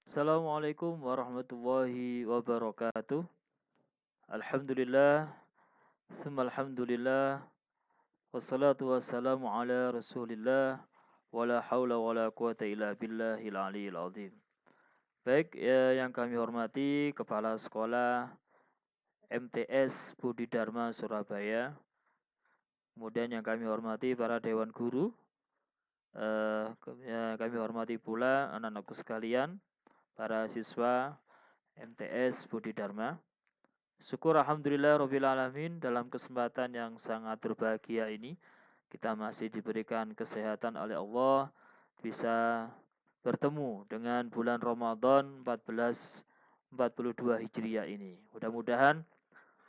Assalamualaikum warahmatullahi wabarakatuh. Alhamdulillah, summa alhamdulillah, wassalatu wassalamu ala rasulillah, wala hawla wala quwata illa billahil aliyil azim. Baik, yang kami hormati Kepala Sekolah MTS Budi Dharma Surabaya, kemudian yang kami hormati para Dewan Guru, kami hormati pula anak-anakku sekalian, para siswa MTS Budi Dharma. Syukur alhamdulillah rabbil alamin, dalam kesempatan yang sangat berbahagia ini kita masih diberikan kesehatan oleh Allah, bisa bertemu dengan bulan Ramadan 1442 Hijriah ini. Mudah-mudahan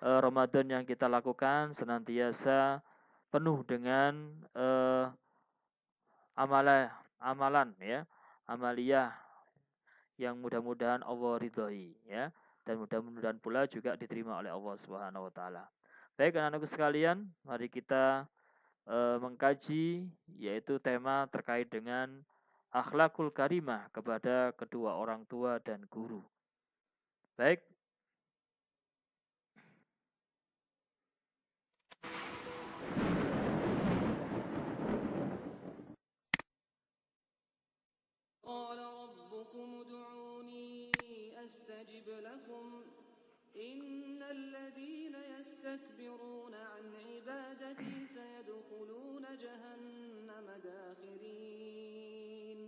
Ramadan yang kita lakukan senantiasa penuh dengan amalan ya, amaliyah yang mudah-mudahan Allah ridhoi ya, dan mudah-mudahan pula juga diterima oleh Allah Subhanahu wa taala. Baik anak-anakku sekalian, mari kita mengkaji yaitu tema terkait dengan akhlakul karimah kepada kedua orang tua dan guru. Baik, قال ربكم ادعوني أستجب لكم إن الذين يستكبرون عن عبادتي سيدخلون جهنم داخرين.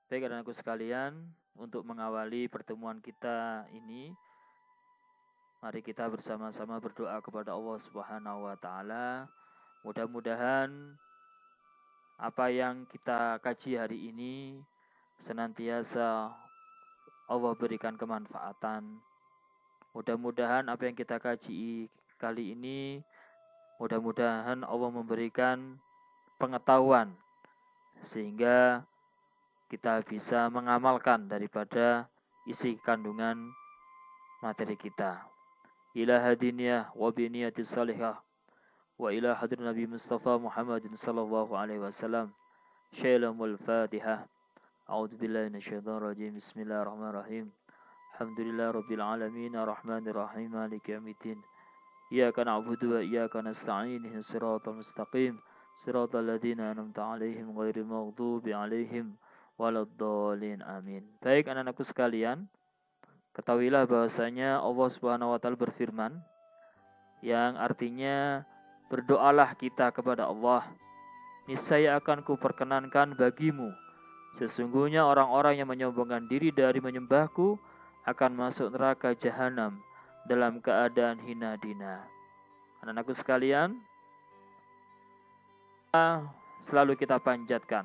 baik anak-anakku sekalian, untuk mengawali pertemuan kita ini, mari kita bersama-sama berdoa kepada Allah Subhanahu wa taala. Mudah-mudahan apa yang kita kaji hari ini senantiasa Allah berikan kemanfaatan. Mudah-mudahan apa yang kita kaji kali ini, mudah-mudahan Allah memberikan pengetahuan sehingga kita bisa mengamalkan daripada isi kandungan materi kita. Ila hadiniyah wa biniyatis salihah wa ila hadrin Nabi Mustafa Muhammadin sallallahu alaihi wasallam. Syailamul Fatihah. A'udzu billahi minasyaitonir rajim. Bismillahirrahmanirrahim. Alhamdulillah rabbil alamin arrahmanir rahim maliki yaumiddin. Iyyaka na'budu wa iyyaka nasta'in ihdinas siratal mustaqim siratal ladzina an'amta 'alaihim ghairil maghdubi 'alaihim waladdallin. Amin. Baik anak-anakku sekalian, ketahuilah bahwasanya Allah Subhanahu wa taala berfirman yang artinya berdoalah kita kepada Allah, niscaya akan kuperkenankan bagimu. Sesungguhnya orang-orang yang menyombongkan diri dari menyembahku akan masuk neraka jahanam dalam keadaan hina dina. Anak-anakku sekalian, doa selalu kita panjatkan.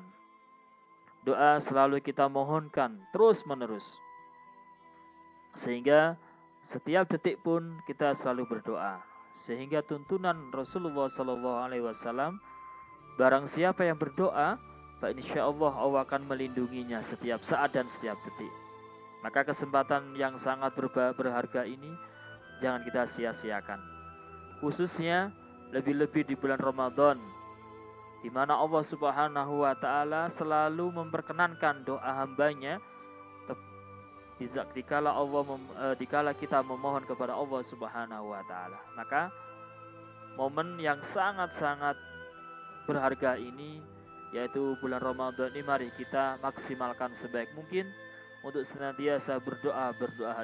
Doa selalu kita mohonkan terus menerus. Sehingga setiap detik pun kita selalu berdoa. Sehingga tuntunan Rasulullah SAW, barang siapa yang berdoa, insya Allah Allah akan melindunginya setiap saat dan setiap detik. Maka kesempatan yang sangat berharga ini jangan kita sia-siakan. Khususnya lebih-lebih di bulan Ramadan, di mana Allah Subhanahu wa taala selalu memperkenankan doa hambanya dikala kita memohon kepada Allah Subhanahu wa taala. Maka momen yang sangat-sangat berharga ini yaitu bulan Ramadan ini, mari kita maksimalkan sebaik mungkin untuk senantiasa berdoa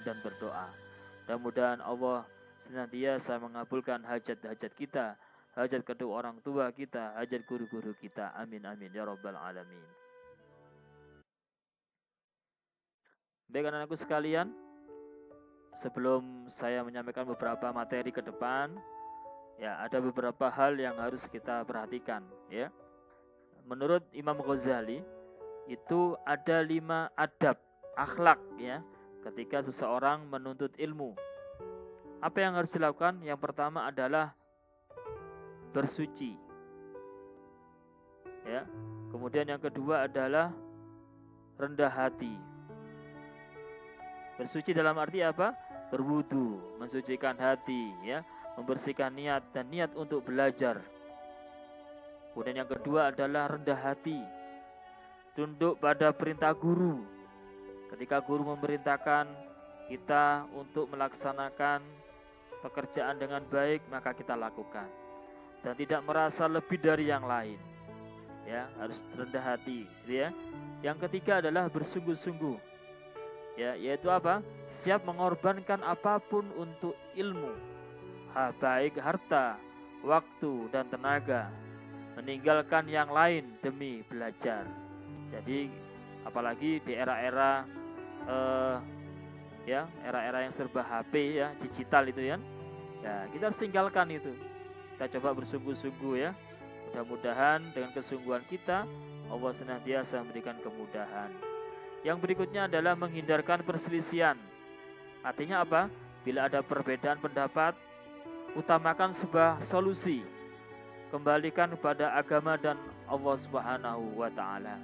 dan berdoa. Mudah-mudahan Allah senantiasa mengabulkan hajat-hajat kita, hajat kedua orang tua kita, hajat guru-guru kita. Amin amin ya rabbal alamin. Baik anak-anakku sekalian, sebelum saya menyampaikan beberapa materi ke depan, ya ada beberapa hal yang harus kita perhatikan ya. Menurut Imam Ghazali itu ada 5 adab akhlak ya ketika seseorang menuntut ilmu. Apa yang harus dilakukan? Yang pertama adalah bersuci. Ya. Kemudian yang kedua adalah rendah hati. Bersuci dalam arti apa? Berwudu, mensucikan hati ya, membersihkan niat dan niat untuk belajar. Kemudian yang kedua adalah rendah hati, tunduk pada perintah guru. Ketika guru memerintahkan kita untuk melaksanakan pekerjaan dengan baik, maka kita lakukan dan tidak merasa lebih dari yang lain. Ya, harus rendah hati, gitu ya. Yang ketiga adalah bersungguh-sungguh. Ya, yaitu apa? Siap mengorbankan apapun untuk ilmu. Baik harta, waktu dan tenaga. Meninggalkan yang lain demi belajar. Jadi apalagi di era-era era-era yang serba HP ya, digital itu ya. Ya, kita harus tinggalkan itu. Kita coba bersungguh-sungguh ya. Mudah-mudahan dengan kesungguhan kita Allah senantiasa memberikan kemudahan. Yang berikutnya adalah menghindarkan perselisihan. Artinya apa? Bila ada perbedaan pendapat, utamakan sebuah solusi. Kembalikan kepada agama dan Allah Subhanahu wa taala.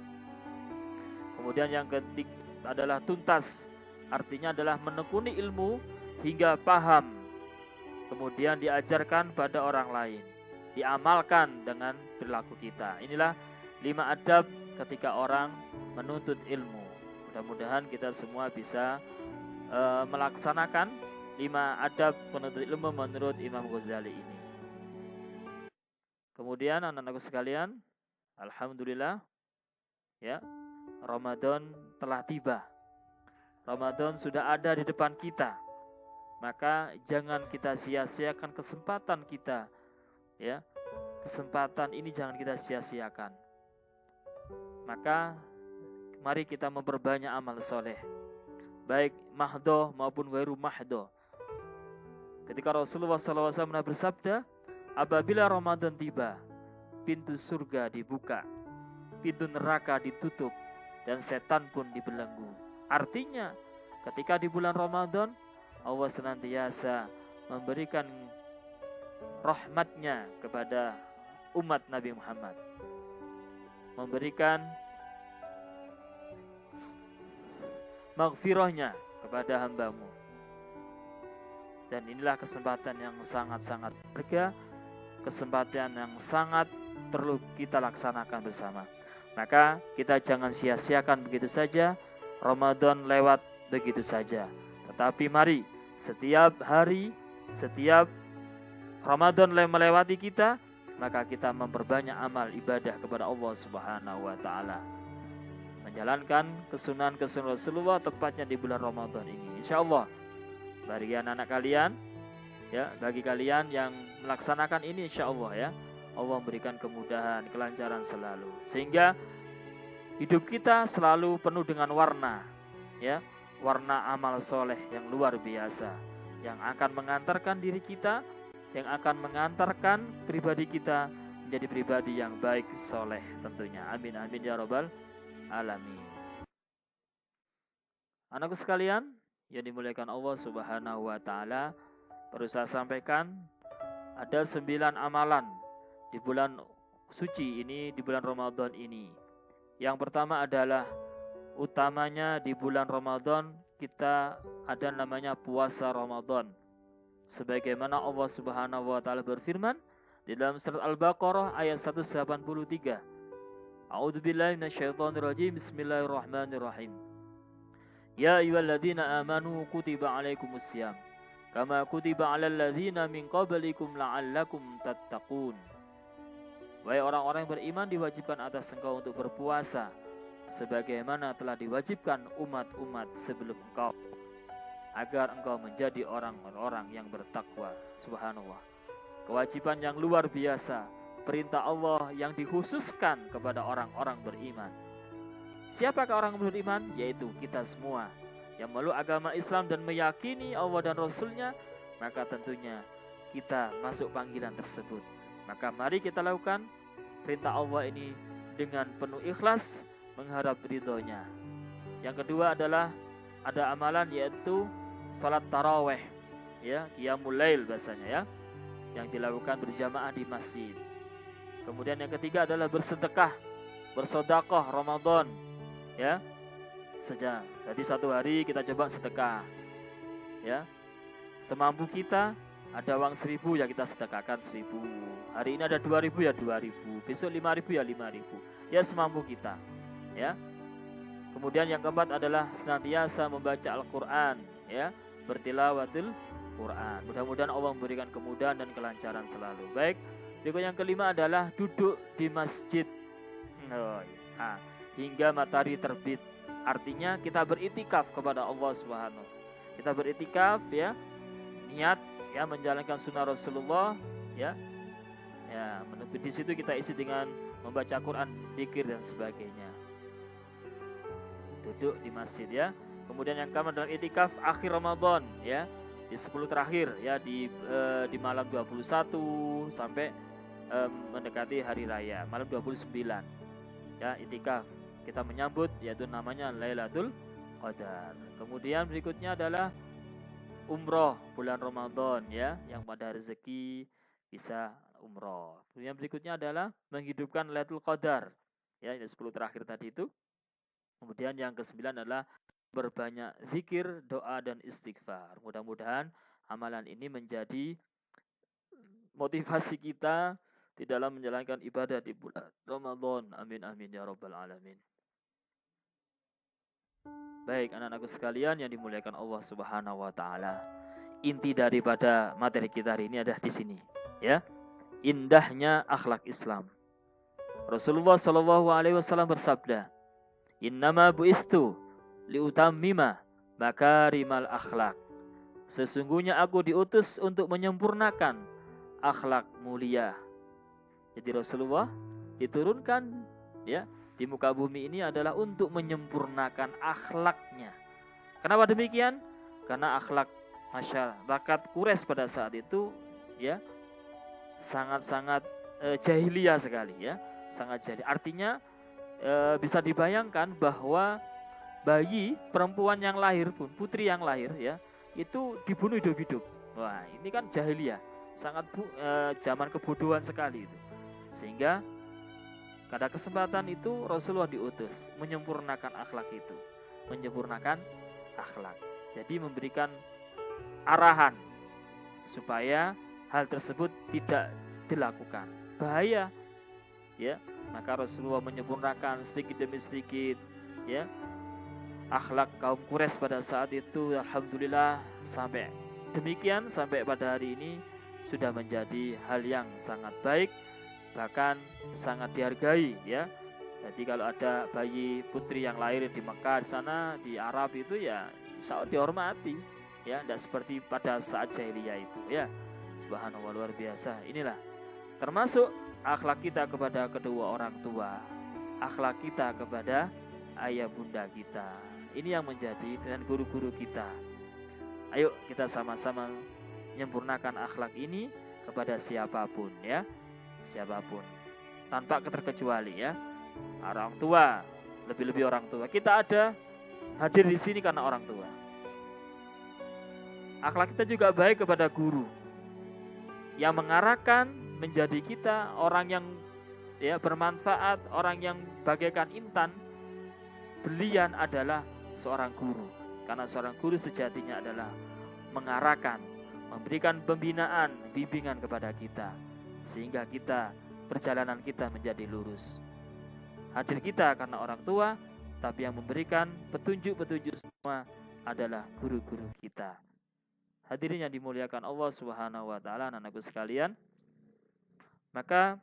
Kemudian yang ketiga adalah tuntas. Artinya adalah menekuni ilmu hingga paham. Kemudian diajarkan pada orang lain. Diamalkan dengan perilaku kita. Inilah 5 adab ketika orang menuntut ilmu. Mudah-mudahan kita semua bisa melaksanakan 5 adab penuntut ilmu menurut Imam Ghazali ini. Kemudian anak-anakku sekalian, alhamdulillah ya, Ramadan telah tiba. Ramadan sudah ada di depan kita. Maka jangan kita sia-siakan kesempatan kita. Ya, kesempatan ini jangan kita sia-siakan. Maka mari kita memperbanyak amal soleh, baik mahdoh maupun ghairu mahdoh. Ketika Rasulullah SAW pernah bersabda, apabila Ramadan tiba, pintu surga dibuka, pintu neraka ditutup, dan setan pun dibelenggu. Artinya, ketika di bulan Ramadan, Allah senantiasa memberikan rahmatnya kepada umat Nabi Muhammad, memberikan maghfirahnya kepada hambamu. Dan inilah kesempatan yang sangat-sangat berharga, kesempatan yang sangat perlu kita laksanakan bersama. Maka kita jangan sia-siakan begitu saja, Ramadan lewat begitu saja. Tetapi mari setiap hari, setiap Ramadan melewati kita, maka kita memperbanyak amal ibadah kepada Allah Subhanahu wa taala. Menjalankan kesunahan-kesunahan Rasulullah tepatnya di bulan Ramadan ini. Insyaallah bagi anak-anak kalian ya, bagi kalian yang melaksanakan ini insyaallah ya, Allah memberikan kemudahan, kelancaran selalu. Sehingga hidup kita selalu penuh dengan warna ya, warna amal soleh yang luar biasa, yang akan mengantarkan diri kita, yang akan mengantarkan pribadi kita menjadi pribadi yang baik, soleh tentunya. Amin amin ya rabbal alamin. Anakku sekalian yang dimuliakan Allah Subhanahu wa taala, perlu saya sampaikan ada 9 amalan di bulan suci ini, di bulan Ramadan ini. Yang pertama adalah utamanya di bulan Ramadan kita ada namanya puasa Ramadan. Sebagaimana Allah Subhanahu wa taala berfirman di dalam surat Al-Baqarah ayat 183. A'udzubillahi minasyaitonirrajim. Bismillahirrahmanirrahim. Ya ayyuhalladzina amanu kutiba alaikumussyam kama kutiba alal ladzina min qablikum la'allakum tattaqun. Wahai orang-orang yang beriman, diwajibkan atas engkau untuk berpuasa sebagaimana telah diwajibkan umat-umat sebelum engkau, agar engkau menjadi orang-orang yang bertakwa. Subhanallah. Kewajiban yang luar biasa, perintah Allah yang dikhususkan kepada orang-orang beriman. Siapakah orang beriman? Yaitu kita semua yang meluk agama Islam dan meyakini Allah dan Rasulnya, maka tentunya kita masuk panggilan tersebut. Maka mari kita lakukan perintah Allah ini dengan penuh ikhlas, mengharap ridhonya. Yang kedua adalah ada amalan yaitu salat taraweh, ya, qiyamul lail bahasanya ya, yang dilakukan berjamaah di masjid. Kemudian yang ketiga adalah bersedekah, bersedekah Ramadan, ya. Saja. Jadi satu hari kita coba sedekah, ya. Semampu kita. Ada uang 1.000 ya kita sedekahkan 1.000. Hari ini ada 2.000 ya 2.000. Besok 5.000 ya 5.000. Ya semampu kita. Ya. Kemudian yang keempat adalah senantiasa membaca Al-Qur'an, ya, bertilawatul Quran. Mudah-mudahan Allah memberikan kemudahan dan kelancaran selalu. Baik, berikut yang kelima adalah duduk di masjid hingga matahari terbit. Artinya kita beritikaf kepada Allah Subhanahu. Kita beritikaf, ya, niat, ya, menjalankan sunnah Rasulullah, ya. Ya, di situ kita isi dengan membaca Quran, zikir dan sebagainya. Duduk di masjid, ya. Kemudian yang keempat dalam itikaf akhir Ramadan, ya, di 10 terakhir, ya, di malam 21 sampai mendekati hari raya, malam 29. Ya, itikaf kita menyambut, yaitu namanya Lailatul Qadar. Kemudian berikutnya adalah umroh bulan Ramadan, ya, yang pada rezeki bisa umroh. Kemudian berikutnya adalah menghidupkan Lailatul Qadar, ya, ini 10 terakhir tadi itu. Kemudian yang ke-9 adalah berbanyak zikir, doa dan istighfar. Mudah-mudahan amalan ini menjadi motivasi kita di dalam menjalankan ibadah di bulan Ramadan. Amin amin ya rabbal alamin. Baik, anak-anakku sekalian yang dimuliakan Allah Subhanahu wa taala. Inti daripada materi kita hari ini adalah di sini, ya. Indahnya akhlak Islam. Rasulullah Shallallahu alaihi wasallam bersabda, "Innama bu'ithu liutammima makarimal akhlak." Sesungguhnya aku diutus untuk menyempurnakan akhlak mulia. Jadi Rasulullah diturunkan, ya, di muka bumi ini adalah untuk menyempurnakan akhlaknya. Kenapa demikian? Karena akhlak masyarakat Quraisy pada saat itu, ya, sangat-sangat jahiliyah sekali, ya, sangat jahil. Artinya bisa dibayangkan bahwa bayi perempuan yang lahir pun, putri yang lahir, ya, itu dibunuh hidup-hidup. Wah, ini kan jahiliyah, sangat zaman kebodohan sekali itu. Sehingga pada kesempatan itu Rasulullah diutus menyempurnakan akhlak itu, menyempurnakan akhlak. Jadi memberikan arahan supaya hal tersebut tidak dilakukan. Bahaya, ya. Maka Rasulullah menyempurnakan sedikit demi sedikit, ya, akhlak kaum Quraisy pada saat itu. Alhamdulillah sampai demikian, sampai pada hari ini sudah menjadi hal yang sangat baik, bahkan sangat dihargai, ya. Jadi kalau ada bayi putri yang lahir di Mekah, di sana, di Arab itu, ya, insya Allah dihormati, ya, tidak seperti pada saat jahiliyah itu, ya. Subhanallah, luar biasa. Inilah termasuk akhlak kita kepada kedua orang tua, akhlak kita kepada ayah bunda kita. Ini yang menjadi dengan guru-guru kita. Ayo kita sama-sama menyempurnakan akhlak ini kepada siapapun, ya, siapapun, tanpa keterkecuali, ya. Orang tua, lebih-lebih orang tua. Kita ada hadir di sini karena orang tua. Akhlak kita juga baik kepada guru yang mengarahkan menjadi kita orang yang, ya, bermanfaat, orang yang bagaikan intan. Berlian adalah seorang guru, karena seorang guru sejatinya adalah mengarahkan, memberikan pembinaan, bimbingan kepada kita, sehingga kita, perjalanan kita menjadi lurus. Hadir kita karena orang tua, tapi yang memberikan petunjuk-petunjuk semua adalah guru-guru kita. Hadirin yang dimuliakan Allah Subhanahu wa taala, anak-anakku sekalian, maka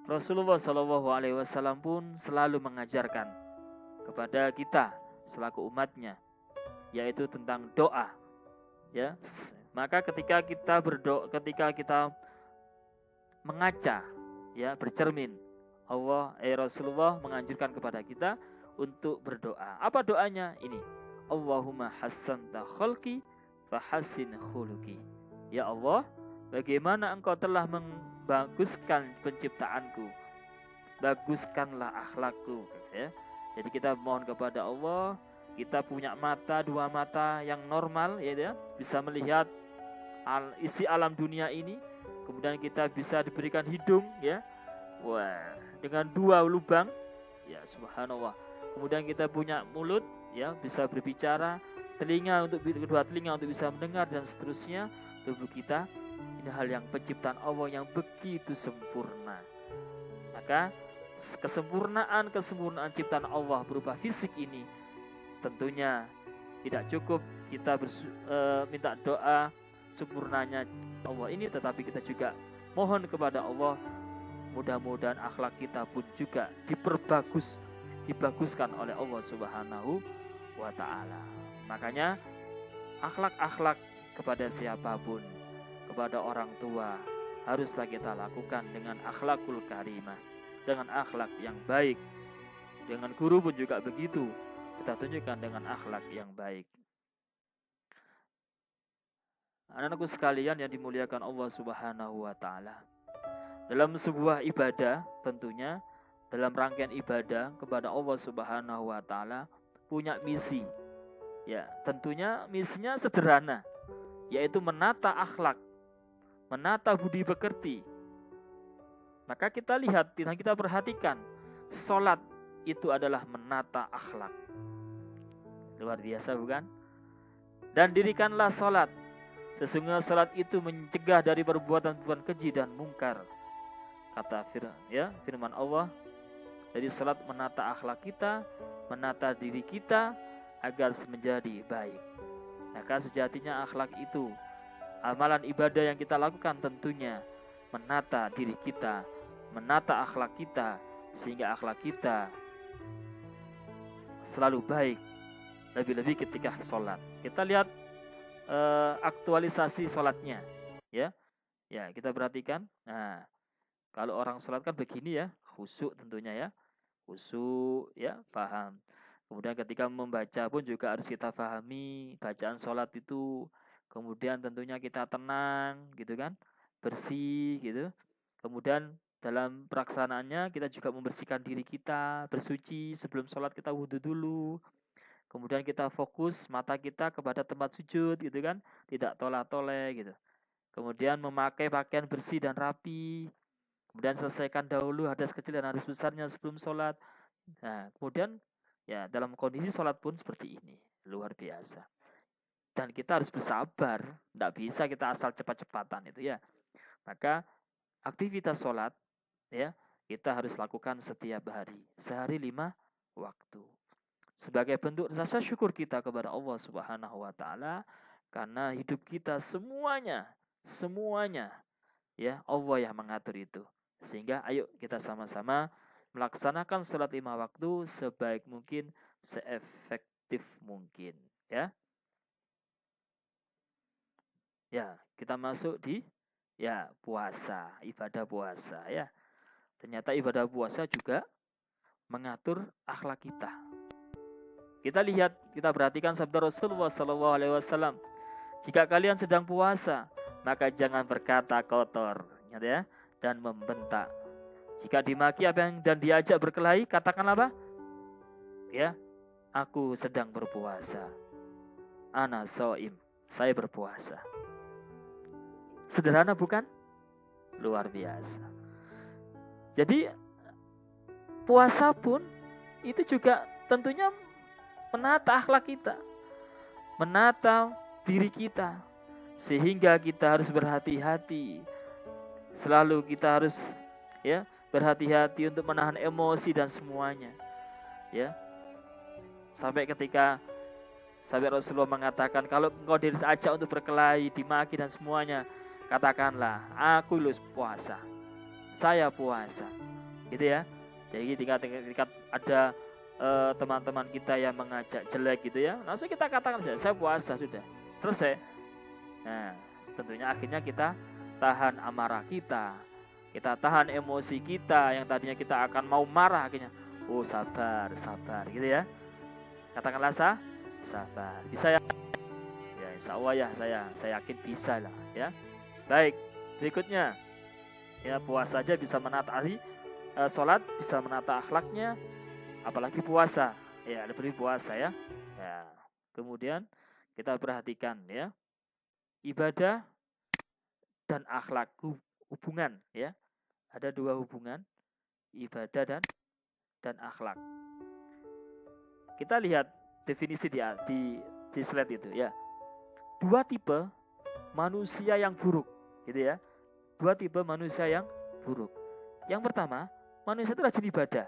Rasulullah Shallallahu alaihi wasallam pun selalu mengajarkan kepada kita selaku umatnya, yaitu tentang doa, ya. Maka ketika kita berdoa, ketika kita mengaca, ya, bercermin, Rasulullah menganjurkan kepada kita untuk berdoa. Apa doanya? Ini, Allahumma hassanta khalqi fahassin khuluqi. Ya Allah, bagaimana engkau telah membaguskan penciptaanku, baguskanlah akhlakku, ya. Jadi kita mohon kepada Allah, kita punya mata, dua mata yang normal, ya, bisa melihat isi alam dunia ini. Kemudian kita bisa diberikan hidung, ya, wah, dengan dua lubang, ya, subhanallah. Kemudian kita punya mulut, ya, bisa berbicara, telinga untuk kedua telinga untuk bisa mendengar, dan seterusnya. Tubuh kita ini hal yang penciptaan Allah yang begitu sempurna. Maka kesempurnaan ciptaan Allah berupa fisik ini, tentunya tidak cukup kita minta doa sempurnanya Allah ini, tetapi kita juga mohon kepada Allah mudah-mudahan akhlak kita pun juga dibaguskan oleh Allah Subhanahu wa Ta'ala. Makanya akhlak-akhlak kepada siapapun, kepada orang tua, haruslah kita lakukan dengan akhlakul karimah, dengan akhlak yang baik. Dengan guru pun juga begitu, kita tunjukkan dengan akhlak yang baik. Anak-anakku sekalian yang dimuliakan Allah Subhanahu wa Ta'ala, dalam sebuah ibadah, tentunya dalam rangkaian ibadah kepada Allah Subhanahu wa Ta'ala punya misi. Ya, tentunya misinya sederhana, yaitu menata akhlak, menata budi pekerti. Maka kita lihat, kita perhatikan, sholat itu adalah menata akhlak. Luar biasa bukan? Dan dirikanlah sholat. Sesungguhnya sholat itu mencegah dari perbuatan-perbuatan keji dan mungkar. Kata firman Allah, dari sholat menata akhlak kita, menata diri kita agar menjadi baik. Maka sejatinya akhlak itu, amalan ibadah yang kita lakukan tentunya menata diri kita, menata akhlak kita, sehingga akhlak kita selalu baik, lebih-lebih ketika sholat. Kita lihat aktualisasi sholatnya, ya kita perhatikan. Nah, kalau orang sholat kan begini ya, khusyuk tentunya ya, khusyuk ya, paham. Kemudian ketika membaca pun juga harus kita pahami bacaan sholat itu. Kemudian tentunya kita tenang gitu kan, bersih gitu. Kemudian dalam pelaksanaannya kita juga membersihkan diri kita, bersuci sebelum sholat, kita wudhu dulu. Kemudian kita fokus mata kita kepada tempat sujud gitu kan, tidak tolak-toleh gitu. Kemudian memakai pakaian bersih dan rapi. Kemudian selesaikan dahulu hadas kecil dan hadas besarnya sebelum sholat. Nah, kemudian ya dalam kondisi sholat pun seperti ini, luar biasa. Dan kita harus bersabar, tidak bisa kita asal cepat-cepatan itu ya. Maka aktivitas sholat ya kita harus lakukan setiap hari, sehari 5 waktu. Sebagai bentuk rasa syukur kita kepada Allah Subhanahu wa Ta'ala, karena hidup kita semuanya ya Allah yang mengatur itu. Sehingga ayo kita sama-sama melaksanakan sholat 5 waktu sebaik mungkin, seefektif mungkin ya. Ya, kita masuk di puasa, ibadah puasa ya. Ternyata ibadah puasa juga mengatur akhlak kita. Kita lihat, kita perhatikan sabda Rasulullah SAW. Jika kalian sedang puasa, maka jangan berkata kotor, ya, dan membentak. Jika dimaki dan diajak berkelahi, katakan apa? Ya, aku sedang berpuasa. Ana shaim, saya berpuasa. Sederhana bukan? Luar biasa. Jadi puasa pun itu juga tentunya menata akhlak kita, menata diri kita, sehingga kita harus berhati-hati. Selalu kita harus berhati-hati untuk menahan emosi dan semuanya. Ya. Sampai Rasulullah mengatakan, kalau engkau diajak untuk berkelahi, dimaki dan semuanya, katakanlah, aku puasa. Saya puasa. Gitu ya. Jadi tingkat ada teman-teman kita yang mengajak jelek gitu ya, langsung kita katakan saja, saya puasa, sudah selesai. Nah, tentunya akhirnya kita tahan amarah kita tahan emosi kita yang tadinya kita akan mau marah, akhirnya sabar gitu ya. Katakanlah sabar, bisa ya? Ya insya Allah ya, saya yakin bisa lah ya. Baik, berikutnya ya, puasa aja bisa menata sholat, bisa menata akhlaknya, apalagi puasa ya, lebih puasa ya. Kemudian kita perhatikan ya, ibadah dan akhlak, hubungan ya, ada 2 hubungan, ibadah dan akhlak. Kita lihat definisi di slide itu ya, 2 tipe manusia yang buruk gitu ya, 2 tipe manusia yang buruk. Yang pertama, manusia itu rajin ibadah.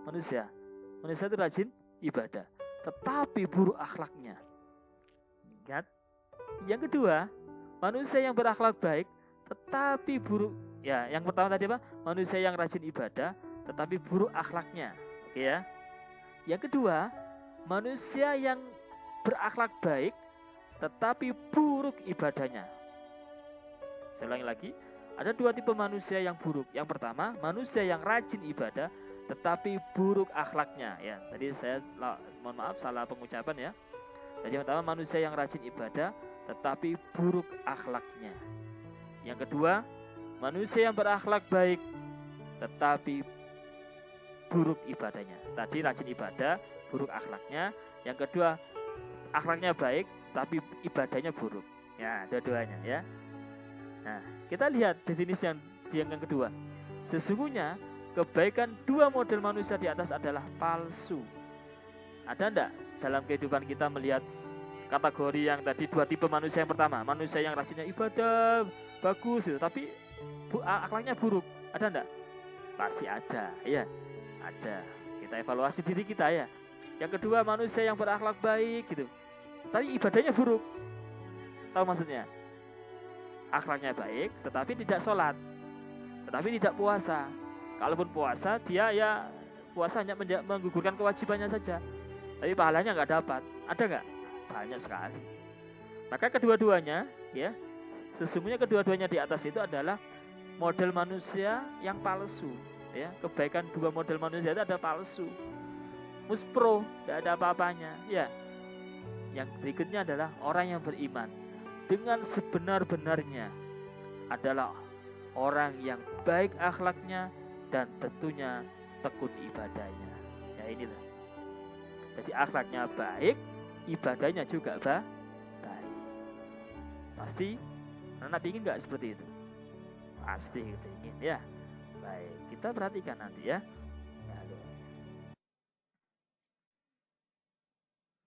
Manusia itu rajin ibadah, tetapi buruk akhlaknya. Ingat. Yang kedua, manusia yang berakhlak baik, tetapi buruk. Ya, yang pertama tadi apa? Manusia yang rajin ibadah, tetapi buruk akhlaknya. Oke ya. Yang kedua, manusia yang berakhlak baik, tetapi buruk ibadahnya. Saya ulangi lagi, ada dua tipe manusia yang buruk. Yang pertama, manusia yang rajin ibadah, tetapi buruk akhlaknya. Ya, tadi saya mohon maaf salah pengucapan ya. Jadi yang pertama, manusia yang rajin ibadah, tetapi buruk akhlaknya. Yang kedua, manusia yang berakhlak baik, tetapi buruk ibadahnya. Tadi rajin ibadah, buruk akhlaknya. Yang kedua, akhlaknya baik, tapi ibadahnya buruk. Ya, dua-duanya ya. Nah, kita lihat definisi yang kedua. Sesungguhnya kebaikan dua model manusia di atas adalah palsu. Ada enggak dalam kehidupan kita melihat kategori yang tadi dua tipe manusia? Yang pertama, manusia yang rajinnya ibadah, bagus gitu, tapi akhlaknya buruk. Ada enggak? Pasti ada, ya. Ada. Kita evaluasi diri kita ya. Yang kedua, manusia yang berakhlak baik gitu, tapi ibadahnya buruk. Tahu maksudnya? Akhlaknya baik, tetapi tidak sholat, tetapi tidak puasa. Kalaupun puasa, dia ya puasa hanya menggugurkan kewajibannya saja, tapi pahalanya nggak dapat. Ada nggak? Banyak sekali. Maka kedua-duanya, ya, sesungguhnya kedua-duanya di atas itu adalah model manusia yang palsu. Ya, kebaikan dua model manusia itu ada palsu, muspro, tidak ada apa-apanya. Ya, yang berikutnya adalah orang yang beriman dengan sebenar-benarnya adalah orang yang baik akhlaknya dan tentunya tekun ibadahnya. Ya inilah. Jadi akhlaknya baik, ibadahnya juga baik. Pasti anak ingin nggak seperti itu? Pasti kita ingin ya. Baik, kita perhatikan nanti ya.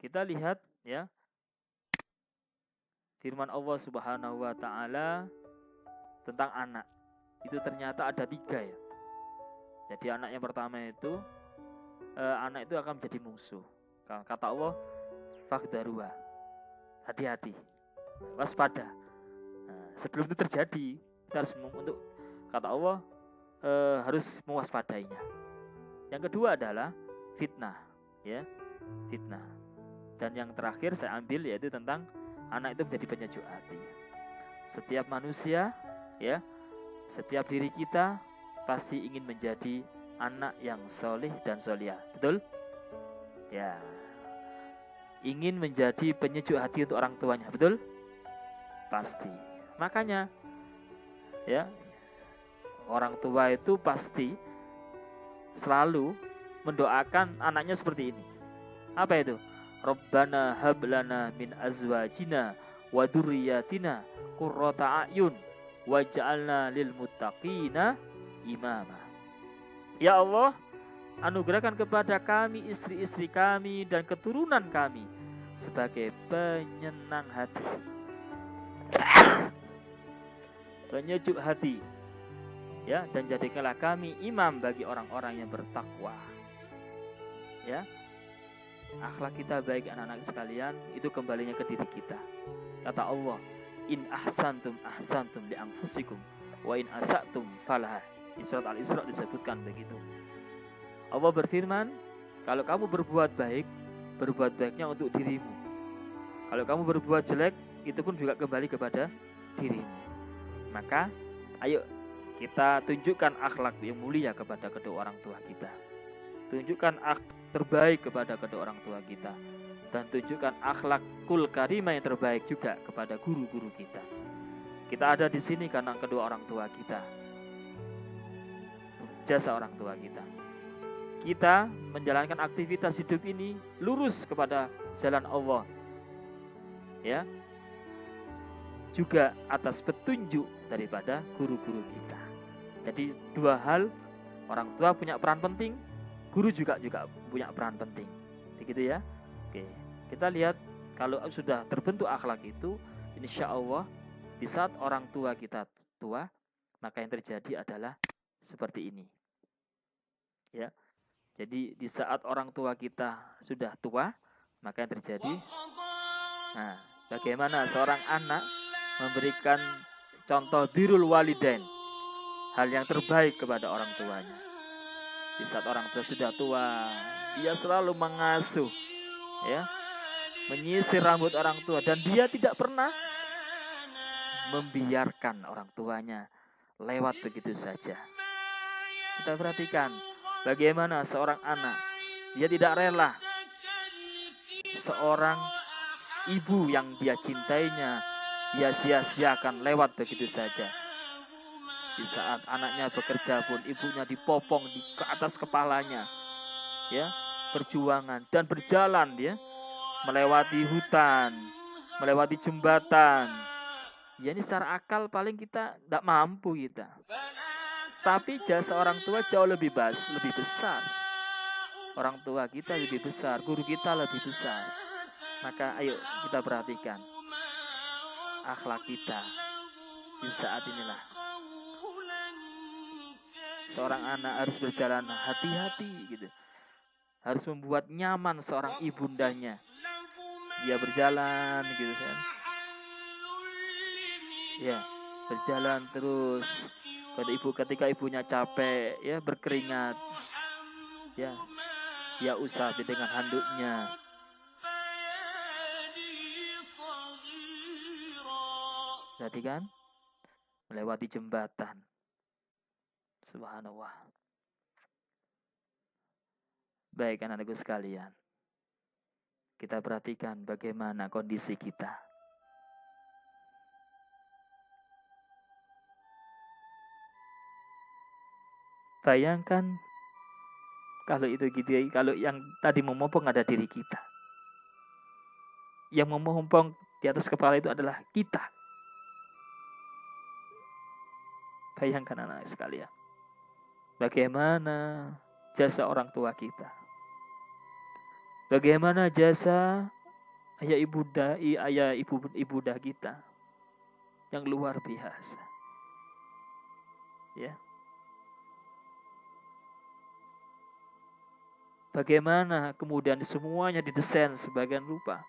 Kita lihat ya. Firman Allah Subhanahu wa Ta'ala tentang anak itu ternyata ada 3 ya. Jadi anak yang pertama itu anak itu akan menjadi musuh. Kata Allah, fakhdaruha, hati-hati, waspada. Nah, sebelum itu terjadi, kita harus untuk kata Allah harus mewaspadainya. Yang kedua adalah fitnah, ya, fitnah. Dan yang terakhir saya ambil yaitu tentang anak itu menjadi penyejuk hati. Setiap manusia, ya, setiap diri kita pasti ingin menjadi anak yang soleh dan solihah, betul? Ya, ingin menjadi penyejuk hati untuk orang tuanya, betul? Pasti. Makanya, ya, orang tua itu pasti selalu mendoakan anaknya seperti ini. Apa itu? Rabbana hablana min azwajina wa dzurriyyatina qurrata a'yun waj'alna lil muttaqina imama. Ya Allah, anugerahkan kepada kami istri-istri kami dan keturunan kami sebagai penyenang hati, penyejuk hati, ya, dan jadikanlah kami imam bagi orang-orang yang bertakwa. Ya, akhlak kita baik anak-anak sekalian, itu kembalinya ke diri kita. Kata Allah, in ahsantum ahsantum li anfusikum wa in asatum falaha. Di surat Al-Isra disebutkan begitu. Allah berfirman, kalau kamu berbuat baik, berbuat baiknya untuk dirimu. Kalau kamu berbuat jelek, itu pun juga kembali kepada dirimu. Maka ayo kita tunjukkan akhlak yang mulia kepada kedua orang tua kita. Tunjukkan akhlak terbaik kepada kedua orang tua kita, dan tunjukkan akhlakul karimah yang terbaik juga kepada guru-guru kita. Kita ada di sini karena kedua orang tua kita, jasa orang tua kita. Kita menjalankan aktivitas hidup ini lurus kepada jalan Allah, ya, juga atas petunjuk daripada guru-guru kita. Jadi dua hal, orang tua punya peran penting, guru juga punya peran penting. Begitu ya. Oke, kita lihat kalau sudah terbentuk akhlak itu, insya Allah di saat orang tua kita tua, maka yang terjadi adalah seperti ini. Ya. Jadi di saat orang tua kita sudah tua, maka yang terjadi, nah, bagaimana seorang anak memberikan contoh birrul walidain, hal yang terbaik kepada orang tuanya. Di saat orang tua sudah tua, dia selalu mengasuh, ya, menyisir rambut orang tua, dan dia tidak pernah membiarkan orang tuanya lewat begitu saja. Kita perhatikan bagaimana seorang anak, dia tidak rela seorang ibu yang dia cintainya, dia sia-siakan lewat begitu saja. Di saat anaknya bekerja pun ibunya dipopong ke atas kepalanya, ya, perjuangan dan berjalan dia melewati hutan, melewati jembatan. Ya, ini secara akal paling kita tidak mampu kita. Tapi jasa orang tua jauh lebih besar. Orang tua kita lebih besar, guru kita lebih besar. Maka ayo kita perhatikan akhlak kita di saat inilah. Seorang anak harus berjalan hati-hati gitu. Harus membuat nyaman seorang ibundanya. Dia berjalan gitu kan. Ya, berjalan terus. Ketika ibunya capek, ya, berkeringat, ya, dia usapi dengan handuknya. Berarti kan melewati jembatan. Subhanallah. Baik anak-anakku sekalian, kita perhatikan bagaimana kondisi kita. Bayangkan kalau itu gitu, kalau yang tadi memopong ada diri kita. Yang memopong di atas kepala itu adalah kita. Bayangkan anak sekalian, bagaimana jasa orang tua kita. Bagaimana jasa ayah ibunda kita yang luar biasa. Ya. Bagaimana kemudian semuanya didesain sebagian rupa.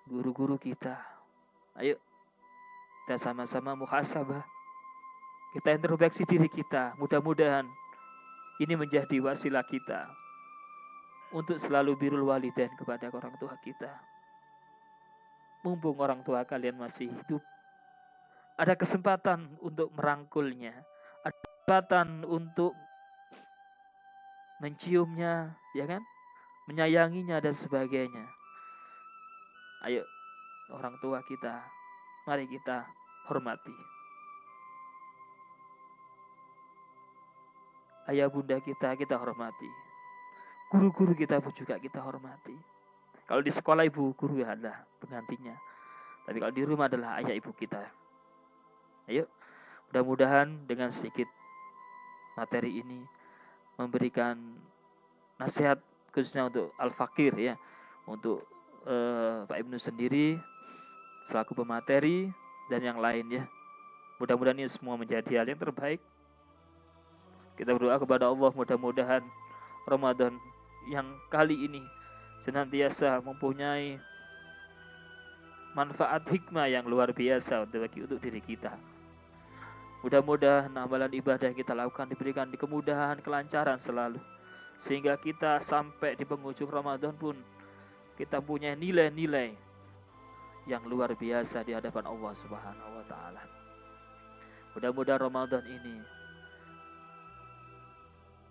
Guru-guru kita. Ayo kita sama-sama muhasabah. Kita introspeksi diri kita. Mudah-mudahan ini menjadi wasilah kita untuk selalu birrul walidain kepada orang tua kita. Mumpung orang tua kalian masih hidup, ada kesempatan untuk merangkulnya, ada kesempatan untuk menciumnya, ya kan, menyayanginya dan sebagainya. Ayo orang tua kita, mari kita hormati. Ayah bunda kita hormati. Guru-guru kita pun juga kita hormati. Kalau di sekolah ibu guru adalah penggantinya, tapi kalau di rumah adalah ayah ibu kita. Ayo, mudah-mudahan dengan sedikit materi ini memberikan nasihat khususnya untuk Al-Fakir, ya, untuk Pak Ibnu sendiri selaku pemateri dan yang lain, ya. Mudah-mudahan ini semua menjadi hal yang terbaik. Kita berdoa kepada Allah, mudah-mudahan Ramadan yang kali ini senantiasa mempunyai manfaat hikmah yang luar biasa untuk diri kita. Mudah-mudahan amalan ibadah yang kita lakukan diberikan di kemudahan, kelancaran selalu, sehingga kita sampai di penghujung Ramadan pun kita punya nilai-nilai yang luar biasa di hadapan Allah Subhanahu wa taala. Mudah-mudahan Ramadan ini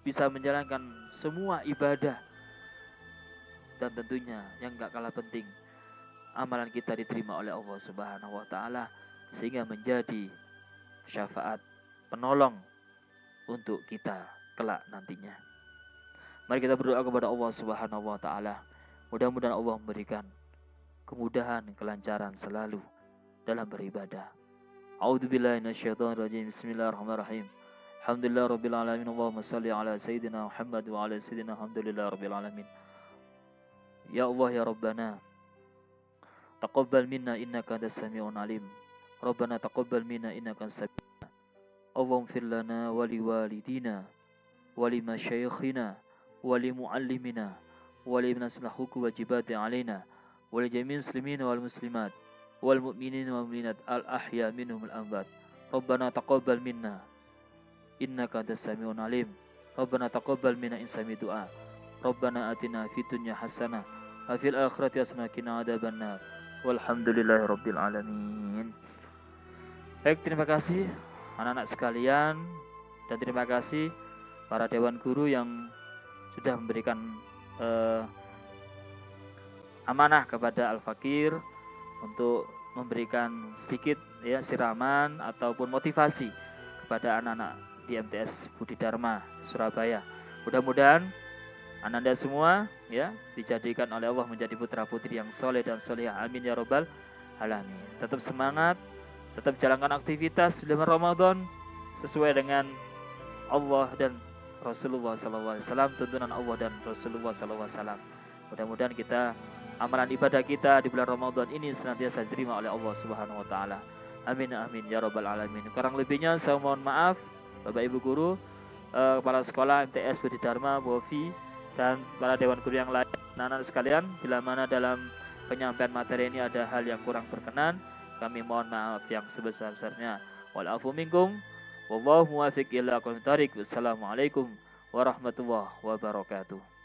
bisa menjalankan semua ibadah, dan tentunya yang gak kalah penting, amalan kita diterima oleh Allah Subhanahu wa taala sehingga menjadi syafaat penolong untuk kita kelak nantinya. Mari kita berdoa kepada Allah Subhanahu wa taala. Mudah-mudahan Allah memberikan kemudahan, kelancaran selalu dalam beribadah. A'udzubillahi minasyaitonirrajim. Bismillahirrahmanirrahim. Alhamdulillah rabbil alamin. Allahumma shalli ala sayyidina Muhammad wa ala sayyidina alhamdulillah rabbil alamin. Ya Allah ya Rabbana, taqabbal minna innaka antas samiul alim. Rabbana taqabbal minna innaka antas samiul alim. Allahumma fir lana wa liwalidina wa limasyayikhina wa limuallimina wa limanaslah hukum wajibati alaina wa lijami'il muslimin wal muslimat wal mu'minin wal mu'minat al ahya minhum al amwat. Rabbana taqabbal minna innaka antas samiul alim. Rabbana taqabbal minna insami du'a. Rabbana atina fid dunya hasanah wa fil akhirati hasanah wa qina adzabannar. Walhamdulillahirabbil alamin. Baik, terima kasih anak-anak sekalian, dan terima kasih para dewan guru yang sudah memberikan amanah kepada Al-Fakir untuk memberikan sedikit ya siraman ataupun motivasi kepada anak-anak di MTS Budi Dharma Surabaya. Mudah-mudahan Anda semua ya dijadikan oleh Allah menjadi putra-putri yang soleh dan solehah. Amin ya robbal alamin. Tetap semangat, tetap jalankan aktivitas di bulan Ramadan sesuai dengan Allah dan Rasulullah SAW, tuntunan Allah dan Rasulullah SAW. Mudah-mudahan kita amalan ibadah kita di bulan Ramadan ini senantiasa diterima oleh Allah Subhanahu Wa Taala. Amin amin ya robbal alamin. Kurang lebihnya saya mohon maaf Bapak Ibu guru, kepala sekolah MTS Budi Dharma, Bovi, dan para dewan guru yang lain, anak-anak sekalian, bila mana dalam penyampaian materi ini ada hal yang kurang berkenan, kami mohon maaf yang sebesar-besarnya. Wal afu minkum, wallahu muwaffiq ila aqwamit thoriq. Wassalamualaikum warahmatullahi wabarakatuh.